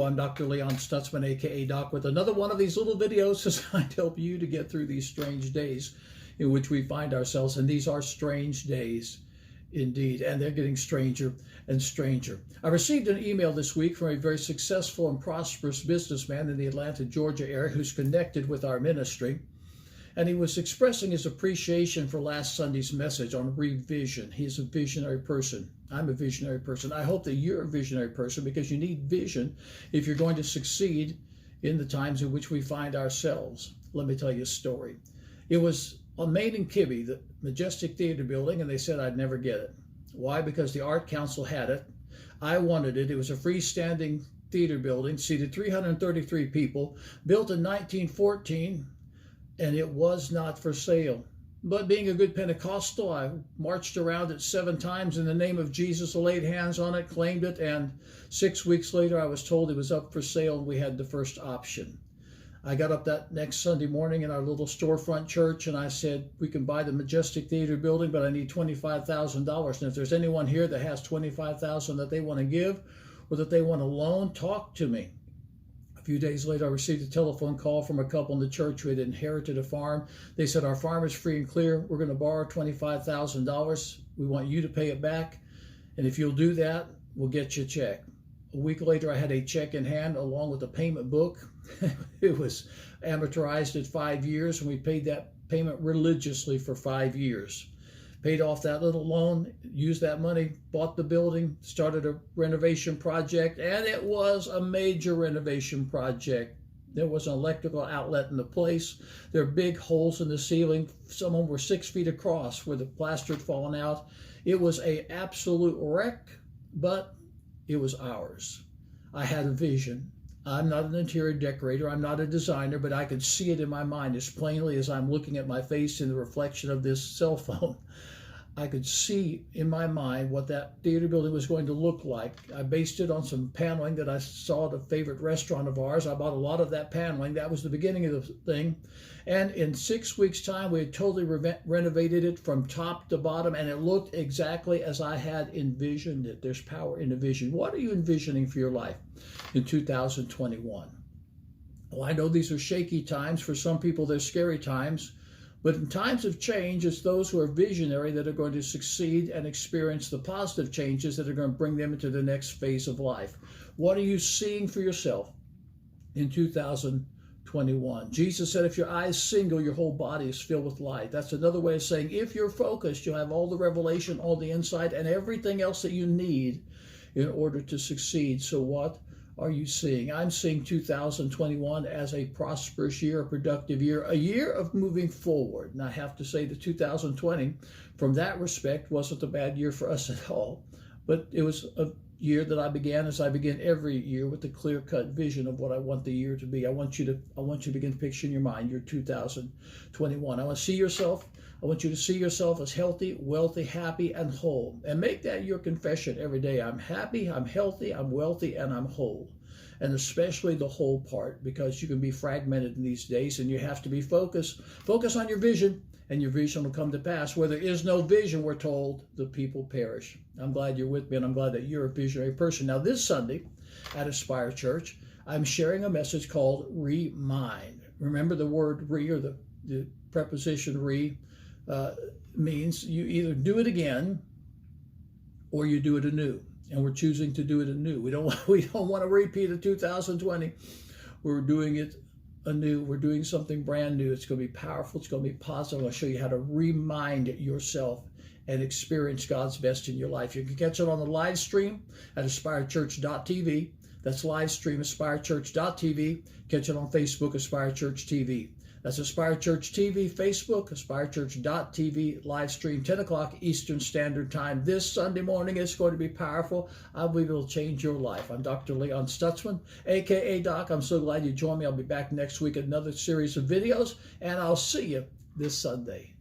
I'm Dr. Leon Stutzman, aka Doc, with another one of these little videos designed to help you to get through these strange days in which we find ourselves. And these are strange days indeed, and they're getting stranger and stranger. I received an email this week from a very successful and prosperous businessman in the Atlanta, Georgia area who's connected with our ministry. And he was expressing his appreciation for last Sunday's message on revision. He's a visionary person. I'm a visionary person. I hope that you're a visionary person, because you need vision if you're going to succeed in the times in which we find ourselves. Let me tell you a story. It was on Main and Kibbe, the Majestic Theater building, and they said I'd never get it. Why? Because the Art Council had it. I wanted it. It was a freestanding theater building, seated 333 people, built in 1914. And it was not for sale. But being a good Pentecostal, I marched around it 7 times in the name of Jesus, laid hands on it, claimed it, and 6 weeks later I was told it was up for sale and we had the first option. I got up that next Sunday morning in our little storefront church and I said, we can buy the Majestic Theater building, but I need $25,000. And if there's anyone here that has $25,000 that they want to give or that they want to loan, talk to me. A few days later, I received a telephone call from a couple in the church who had inherited a farm. They said, our farm is free and clear. We're going to borrow $25,000. We want you to pay it back. And if you'll do that, we'll get you a check. A week later, I had a check in hand along with a payment book. It was amortized at 5 years, and we paid that payment religiously for 5 years. Paid off that little loan, used that money, bought the building, started a renovation project, and it was a major renovation project. There was an electrical outlet in the place. There are big holes in the ceiling. Some of them were 6 feet across where the plaster had fallen out. It was an absolute wreck, but it was ours. I had a vision. I'm not an interior decorator. I'm not a designer, but I could see it in my mind as plainly as I'm looking at my face in the reflection of this cell phone. I could see in my mind what that theater building was going to look like. I based it on some paneling that I saw at a favorite restaurant of ours. I bought a lot of that paneling. That was the beginning of the thing. And in 6 weeks' time, we had totally renovated it from top to bottom, and it looked exactly as I had envisioned it. There's power in a vision. What are you envisioning for your life in 2021? Well, I know these are shaky times. For some people, they're scary times. But in times of change, it's those who are visionary that are going to succeed and experience the positive changes that are going to bring them into the next phase of life. What are you seeing for yourself in 2021? Jesus said, if your eyes single, your whole body is filled with light. That's another way of saying, if you're focused, you'll have all the revelation, all the insight, and everything else that you need in order to succeed. So what are you seeing? I'm seeing 2021 as a prosperous year, a productive year, a year of moving forward. And I have to say that 2020, from that respect, wasn't a bad year for us at all. But it was a year that I began, as I begin every year, with a clear-cut vision of what I want the year to be. I want you to begin to picture in your mind your 2021. I want you to see yourself as healthy, wealthy, happy, and whole. And make that your confession every day. I'm happy, I'm healthy, I'm wealthy, and I'm whole. And especially the whole part, because you can be fragmented in these days and you have to be focused. Focus on your vision, and your vision will come to pass. Where there is no vision, we're told, the people perish. I'm glad you're with me, and I'm glad that you're a visionary person. Now, this Sunday at Aspire Church, I'm sharing a message called Remind. Remember, the word re, or the preposition re, means you either do it again or you do it anew, and we're choosing to do it anew. We don't want to repeat of 2020. We're doing it anew. We're doing something brand new. It's going to be powerful. It's going to be positive. I'll show you how to remind yourself and experience God's best in your life. You can catch it on the live stream at aspirechurch.tv. That's live stream, aspirechurch.tv. Catch it on Facebook, Aspire Church TV. That's Aspire Church TV, Facebook, aspirechurch.tv, live stream, 10 o'clock Eastern Standard Time. This Sunday morning is going to be powerful. I believe it will change your life. I'm Dr. Leon Stutzman, a.k.a. Doc. I'm so glad you joined me. I'll be back next week at another series of videos, and I'll see you this Sunday.